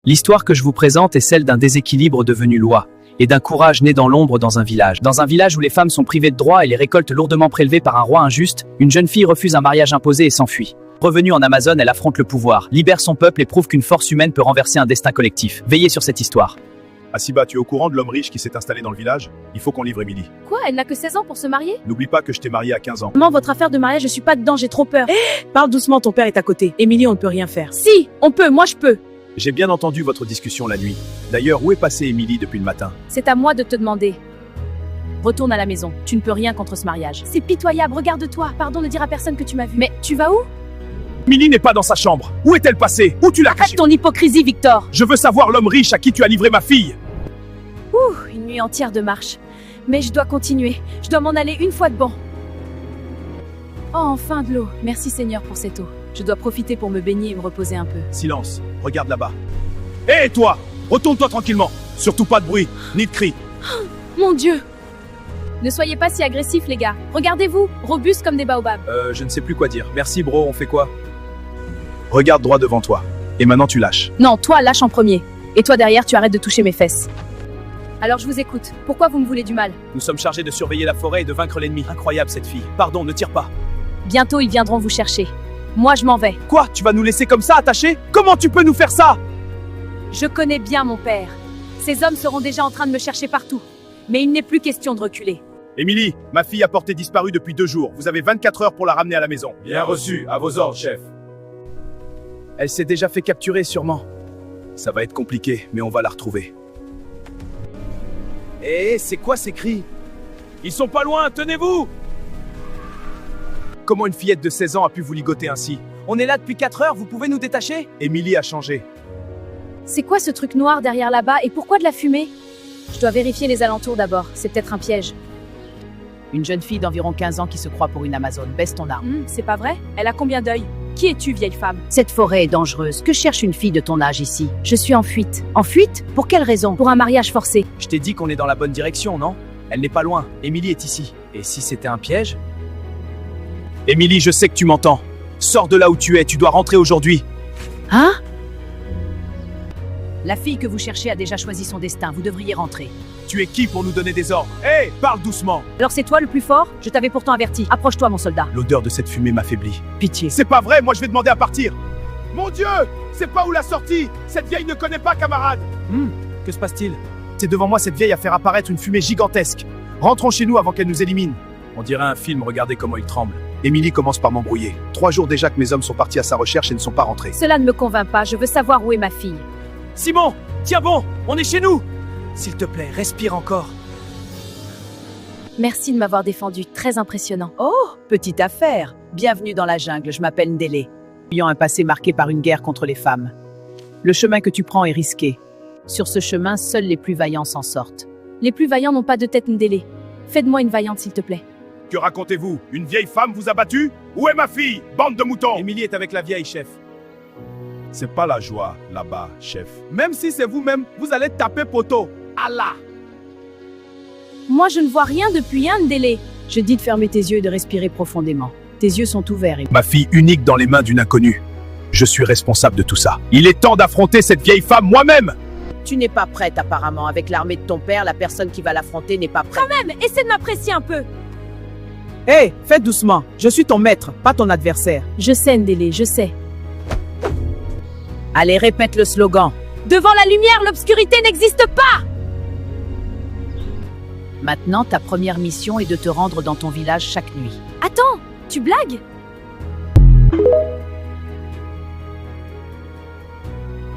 L'histoire que je vous présente est celle d'un déséquilibre devenu loi, et d'un courage né dans l'ombre dans un village. Dans un village où les femmes sont privées de droits et les récoltes lourdement prélevées par un roi injuste, une jeune fille refuse un mariage imposé et s'enfuit. Revenue en Amazone, elle affronte le pouvoir, libère son peuple et prouve qu'une force humaine peut renverser un destin collectif. Veillez sur cette histoire. Asiba, tu es au courant de l'homme riche qui s'est installé dans le village? Il faut qu'on livre Émilie. Quoi, elle n'a que 16 ans pour se marier? N'oublie pas que je t'ai marié à 15 ans. Maman, votre affaire de mariage, je suis pas dedans, j'ai trop peur. Parle doucement, ton père est à côté. Émilie, on ne peut rien faire. Si, on peut, moi je peux. J'ai bien entendu votre discussion la nuit. D'ailleurs, où est passée Émilie depuis le matin? C'est à moi de te demander. Retourne à la maison, tu ne peux rien contre ce mariage. C'est pitoyable, regarde-toi. Pardon, ne dire à personne que tu m'as vu. Mais tu vas où? Émilie n'est pas dans sa chambre. Où est-elle passée? Où tu l'as Arrête cachée? ton hypocrisie, Victor. Je veux savoir l'homme riche à qui tu as livré ma fille. Une nuit entière de marche. Mais je dois continuer. Je dois m'en aller une fois de bon. Oh, enfin de l'eau. Merci Seigneur pour cette eau. Je dois profiter pour me baigner et me reposer un peu. Silence, regarde là-bas. Hé, toi! Retourne-toi tranquillement. Surtout pas de bruit, ni de cris. Mon Dieu! Ne soyez pas si agressifs, les gars. Regardez-vous, robustes comme des baobabs. Je ne sais plus quoi dire. Merci, bro, on fait quoi? Regarde droit devant toi. Et maintenant, tu lâches. Non, toi, lâche en premier. Et toi, derrière, tu arrêtes de toucher mes fesses. Alors je vous écoute. Pourquoi vous me voulez du mal? Nous sommes chargés de surveiller la forêt et de vaincre l'ennemi. Incroyable, cette fille. Pardon, ne tire pas. Bientôt, ils viendront vous chercher. Moi, je m'en vais. Quoi? Tu vas nous laisser comme ça, attachés? Comment tu peux nous faire ça? Je connais bien mon père. Ces hommes seront déjà en train de me chercher partout. Mais il n'est plus question de reculer. Émilie, ma fille a porté disparue depuis 2 jours. Vous avez 24 heures pour la ramener à la maison. Bien reçu, à vos ordres, chef. Elle s'est déjà fait capturer, sûrement. Ça va être compliqué, mais on va la retrouver. Hé, c'est quoi ces cris? Ils sont pas loin, tenez-vous! Comment une fillette de 16 ans a pu vous ligoter ainsi? On est là depuis 4 heures, vous pouvez nous détacher? Émilie a changé. C'est quoi ce truc noir derrière là-bas et pourquoi de la fumée? Je dois vérifier les alentours d'abord. C'est peut-être un piège. Une jeune fille d'environ 15 ans qui se croit pour une Amazone. Baisse ton arme. C'est pas vrai? Elle a combien d'œils? Qui es-tu, vieille femme? Cette forêt est dangereuse. Que cherche une fille de ton âge ici? Je suis en fuite. En fuite? Pour quelle raison? Pour un mariage forcé. Je t'ai dit qu'on est dans la bonne direction, non? Elle n'est pas loin. Émilie est ici. Et si c'était un piège? Émilie, je sais que tu m'entends. Sors de là où tu es, tu dois rentrer aujourd'hui. Hein? La fille que vous cherchez a déjà choisi son destin. Vous devriez rentrer. Tu es qui pour nous donner des ordres? Hé, parle doucement. Alors c'est toi le plus fort? Je t'avais pourtant averti. Approche-toi, mon soldat. L'odeur de cette fumée m'affaiblit. Pitié. C'est pas vrai, moi je vais demander à partir. Mon Dieu, c'est pas où la sortie. Cette vieille ne connaît pas, camarade. Que se passe-t-il? C'est devant moi cette vieille à faire apparaître une fumée gigantesque. Rentrons chez nous avant qu'elle nous élimine. On dirait un film, regardez comment il tremble. Émilie commence par m'embrouiller. 3 jours déjà que mes hommes sont partis à sa recherche et ne sont pas rentrés. Cela ne me convainc pas. Je veux savoir où est ma fille. Simon, tiens bon, on est chez nous! S'il te plaît, respire encore. Merci de m'avoir défendu. Très impressionnant. Oh, petite affaire. Bienvenue dans la jungle, je m'appelle Ndélé. Ayant un passé marqué par une guerre contre les femmes. Le chemin que tu prends est risqué. Sur ce chemin, seuls les plus vaillants s'en sortent. Les plus vaillants n'ont pas de tête Ndélé. Faites-moi une vaillante, s'il te plaît. Que racontez-vous? Une vieille femme vous a battu? Où est ma fille? Bande de moutons! Émilie est avec la vieille, chef. C'est pas la joie, là-bas, chef. Même si c'est vous-même, vous allez taper poteau. Allah! Moi, je ne vois rien depuis un Ndélé. Je dis de fermer tes yeux et de respirer profondément. Tes yeux sont ouverts. Ma fille unique dans les mains d'une inconnue. Je suis responsable de tout ça. Il est temps d'affronter cette vieille femme moi-même! Tu n'es pas prête apparemment. Avec l'armée de ton père, la personne qui va l'affronter n'est pas prête. Quand même, essaie de m'apprécier un peu. Hé, fais doucement. Je suis ton maître, pas ton adversaire. Je sais, Ndélé, je sais. Allez, répète le slogan. Devant la lumière, l'obscurité n'existe pas! Maintenant, ta première mission est de te rendre dans ton village chaque nuit. Attends, tu blagues?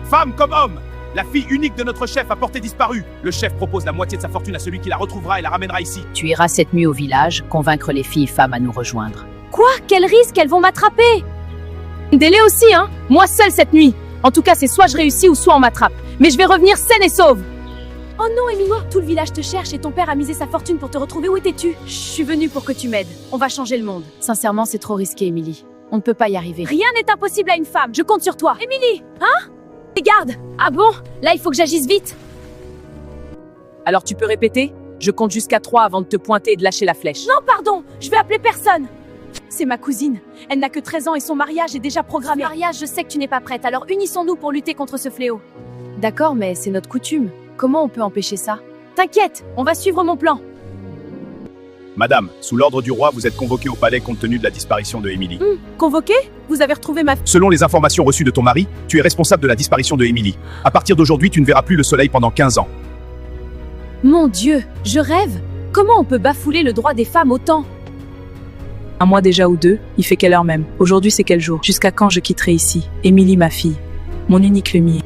Femme comme homme! La fille unique de notre chef a porté disparue. Le chef propose la moitié de sa fortune à celui qui la retrouvera et la ramènera ici. Tu iras cette nuit au village, convaincre les filles et femmes à nous rejoindre. Quoi? Quel risque? Elles vont m'attraper! Ndélé aussi, hein? Moi seule cette nuit. En tout cas, c'est soit je réussis ou soit on m'attrape. Mais je vais revenir saine et sauve. Oh non, Émilie, tout le village te cherche et ton père a misé sa fortune pour te retrouver. Où étais-tu? Je suis venue pour que tu m'aides. On va changer le monde. Sincèrement, c'est trop risqué, Émilie. On ne peut pas y arriver. Rien n'est impossible à une femme. Je compte sur toi. Émilie, hein? Les gardes! Ah bon? Là, il faut que j'agisse vite. Alors tu peux répéter? Je compte jusqu'à 3 avant de te pointer et de lâcher la flèche. Non, pardon, je vais appeler personne. C'est ma cousine. Elle n'a que 13 ans et son mariage est déjà programmé. Ce mariage, je sais que tu n'es pas prête, alors unissons-nous pour lutter contre ce fléau. D'accord, mais c'est notre coutume. Comment on peut empêcher ça? T'inquiète, on va suivre mon plan. Madame, sous l'ordre du roi, vous êtes convoquée au palais compte tenu de la disparition de Émilie. Convoqué? Vous avez retrouvé ma... Selon les informations reçues de ton mari, tu es responsable de la disparition de Émilie. À partir d'aujourd'hui, tu ne verras plus le soleil pendant 15 ans. Mon Dieu, je rêve. Comment on peut bafouler le droit des femmes autant? Un mois déjà ou deux, il fait quelle heure même? Aujourd'hui c'est quel jour? Jusqu'à quand je quitterai ici? Émilie, ma fille. Mon unique lumière.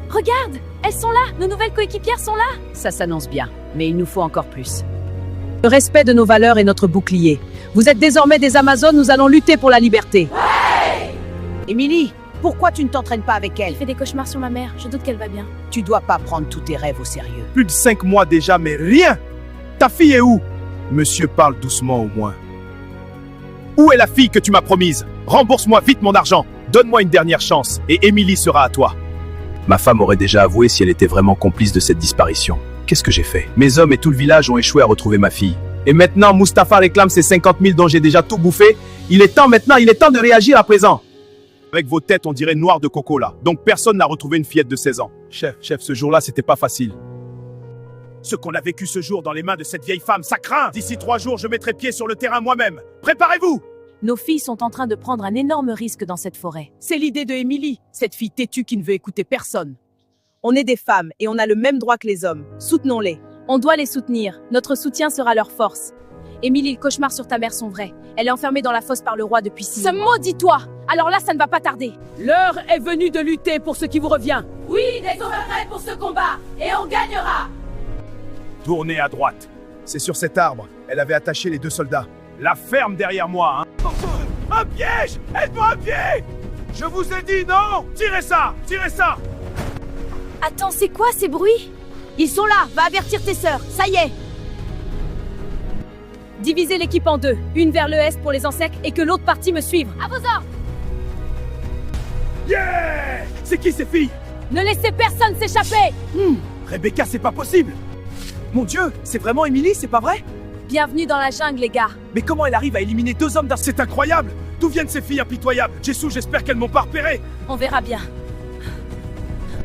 Regarde, elles sont là. Nos nouvelles coéquipières sont là. Ça s'annonce bien, mais il nous faut encore plus. Le respect de nos valeurs est notre bouclier. Vous êtes désormais des Amazones, nous allons lutter pour la liberté. Émilie, pourquoi tu ne t'entraînes pas avec elle? Elle fait des cauchemars sur ma mère. Je doute qu'elle va bien. Tu dois pas prendre tous tes rêves au sérieux. Plus de 5 mois déjà, mais rien. Ta fille est où? Monsieur, parle doucement au moins. Où est la fille que tu m'as promise? Rembourse-moi vite mon argent. Donne-moi une dernière chance et Émilie sera à toi. Ma femme aurait déjà avoué si elle était vraiment complice de cette disparition. Qu'est-ce que j'ai fait? Mes hommes et tout le village ont échoué à retrouver ma fille. Et maintenant, Mustapha réclame ses 50 000 dont j'ai déjà tout bouffé. Il est temps de réagir à présent. Avec vos têtes, on dirait noir de coco là. Donc personne n'a retrouvé une fillette de 16 ans. Chef, ce jour-là, c'était pas facile. Ce qu'on a vécu ce jour dans les mains de cette vieille femme, ça craint. D'ici 3 jours, je mettrai pied sur le terrain moi-même. Préparez-vous! Nos filles sont en train de prendre un énorme risque dans cette forêt. C'est l'idée de Émilie, cette fille têtue qui ne veut écouter personne. On est des femmes et on a le même droit que les hommes. Soutenons-les. On doit les soutenir. Notre soutien sera leur force. Émilie, les cauchemars sur ta mère sont vrais. Elle est enfermée dans la fosse par le roi depuis 6 mois. Ce maudit-toi! Alors là, ça ne va pas tarder. L'heure est venue de lutter pour ce qui vous revient. Oui, des hommes prêts pour ce combat. Et on gagnera! Tournez à droite. C'est sur cet arbre. Elle avait attaché les 2 soldats. La ferme derrière moi, hein. Un piège! Aide-moi un pied! Je vous ai dit non! Tirez ça! Tirez ça! Attends, c'est quoi ces bruits? Ils sont là, va avertir tes sœurs, ça y est. Divisez l'équipe en 2, une vers le est pour les ensecs et que l'autre partie me suive. À vos ordres! Yeah! C'est qui ces filles? Ne laissez personne s'échapper! Rebecca, c'est pas possible! Mon Dieu, c'est vraiment Émilie, c'est pas vrai? Bienvenue dans la jungle, les gars. Mais comment elle arrive à éliminer 2 hommes d'un... C'est incroyable! D'où viennent ces filles impitoyables? Jessou, j'espère qu'elles m'ont pas repéré! On verra bien.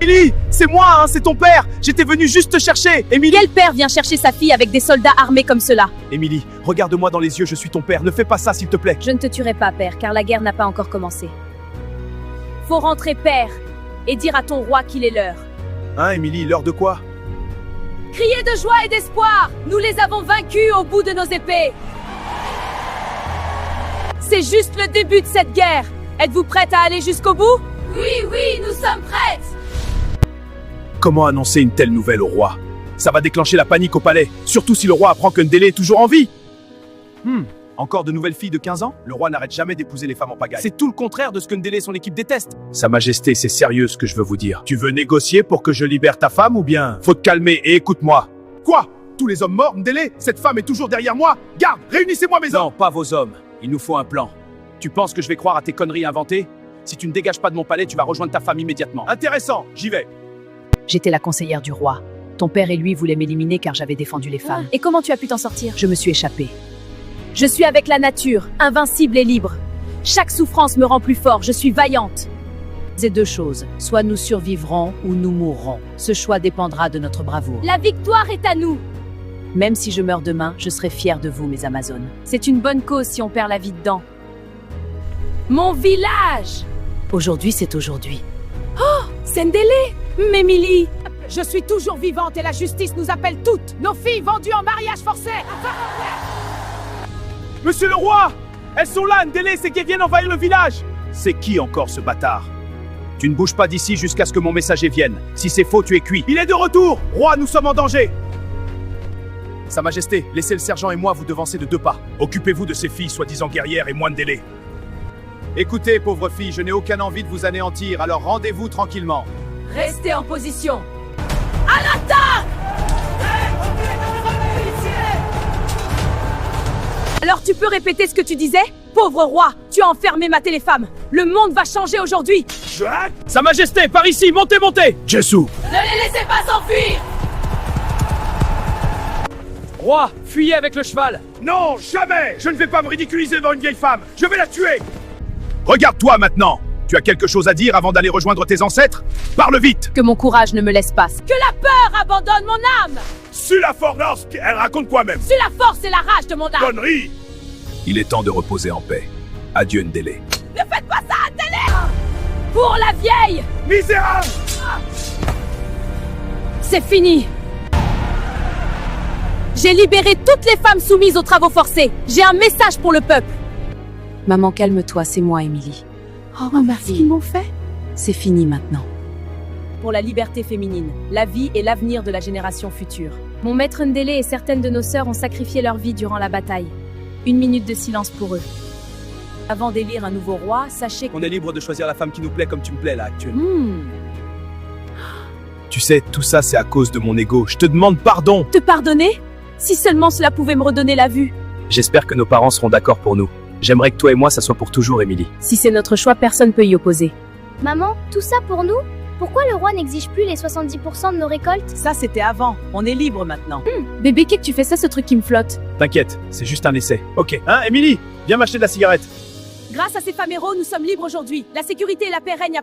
Émilie, c'est moi, hein, c'est ton père! J'étais venu juste te chercher! Émilie! Quel père vient chercher sa fille avec des soldats armés comme cela? Émilie, regarde-moi dans les yeux, je suis ton père, ne fais pas ça s'il te plaît! Je ne te tuerai pas, père, car la guerre n'a pas encore commencé. Faut rentrer, père, et dire à ton roi qu'il est l'heure. Hein, Émilie, l'heure de quoi? Criez de joie et d'espoir! Nous les avons vaincus au bout de nos épées! C'est juste le début de cette guerre! Êtes-vous prête à aller jusqu'au bout? Oui, nous sommes prêtes! Comment annoncer une telle nouvelle au roi? Ça va déclencher la panique au palais, surtout si le roi apprend que Ndélé est toujours en vie. Encore de nouvelles filles de 15 ans? Le roi n'arrête jamais d'épouser les femmes en pagaille. C'est tout le contraire de ce que Ndélé et son équipe détestent. Sa Majesté, c'est sérieux ce que je veux vous dire. Tu veux négocier pour que je libère ta femme ou bien? Faut te calmer et écoute-moi. Quoi? Tous les hommes morts, Ndélé? Cette femme est toujours derrière moi? Garde, réunissez-moi mes hommes! Non, pas vos hommes. Il nous faut un plan. Tu penses que je vais croire à tes conneries inventées? Si tu ne dégages pas de mon palais, tu vas rejoindre ta femme immédiatement. Intéressant, j'y vais. J'étais la conseillère du roi. Ton père et lui voulaient m'éliminer car j'avais défendu les femmes. Et comment tu as pu t'en sortir? Je me suis échappée. Je suis avec la nature, invincible et libre. Chaque souffrance me rend plus fort, je suis vaillante. C'est 2 choses. Soit nous survivrons ou nous mourrons. Ce choix dépendra de notre bravoure. La victoire est à nous. Même si je meurs demain, je serai fière de vous, mes Amazones. C'est une bonne cause si on perd la vie dedans. Mon village! Aujourd'hui, c'est aujourd'hui. Oh, c'est Ndélé! Émilie! Je suis toujours vivante et la justice nous appelle toutes. Nos filles vendues en mariage forcé. Monsieur le roi! Elles sont là, Ndélé, c'est qu'elles viennent envahir le village! C'est qui encore ce bâtard? Tu ne bouges pas d'ici jusqu'à ce que mon messager vienne. Si c'est faux, tu es cuit. Il est de retour! Roi, nous sommes en danger! Sa Majesté, laissez le sergent et moi vous devancer de 2 pas. Occupez-vous de ces filles soi-disant guerrières et moins Ndélé. Écoutez, pauvre fille, je n'ai aucune envie de vous anéantir, alors rendez-vous tranquillement. Restez en position. À l'attaque! Alors tu peux répéter ce que tu disais? Pauvre roi, tu as enfermé ma téléfemme. Le monde va changer aujourd'hui. Sa Majesté, par ici, montez, montez! Jessou! Ne les laissez pas s'enfuir! Roi, fuyez avec le cheval! Non, jamais! Je ne vais pas me ridiculiser devant une vieille femme! Je vais la tuer! Regarde-toi maintenant! Tu as quelque chose à dire avant d'aller rejoindre tes ancêtres? Parle vite! Que mon courage ne me laisse pas. Que la peur abandonne mon âme. Sur la force, elle raconte quoi même? Sur la force et la rage de mon âme. Connerie! Il est temps de reposer en paix. Adieu Ndélé. Ne faites pas ça à télé. Pour la vieille. Misérable! C'est fini. J'ai libéré toutes les femmes soumises aux travaux forcés. J'ai un message pour le peuple. Maman, calme-toi, c'est moi, Émilie. Oh, ma fille. Qu'ils m'ont fait. C'est fini maintenant. Pour la liberté féminine, la vie et l'avenir de la génération future. Mon maître Ndélé et certaines de nos sœurs ont sacrifié leur vie durant la bataille. 1 minute de silence pour eux. Avant d'élire un nouveau roi, sachez On est libre de choisir la femme qui nous plaît comme tu me plais là actuellement. Tu sais, tout ça c'est à cause de mon ego. Je te demande pardon. te pardonner. Si seulement cela pouvait me redonner la vue. J'espère que nos parents seront d'accord pour nous. J'aimerais que toi et moi, ça soit pour toujours, Émilie. Si c'est notre choix, personne ne peut y opposer. Maman, tout ça pour nous? Pourquoi le roi n'exige plus les 70% de nos récoltes? Ça, c'était avant. On est libre maintenant. Bébé, qu'est-ce que tu fais ça, ce truc qui me flotte? T'inquiète, c'est juste un essai. Ok, hein, Émilie? Viens m'acheter de la cigarette. Grâce à ces femmes héros, nous sommes libres aujourd'hui. La sécurité et la paix règnent à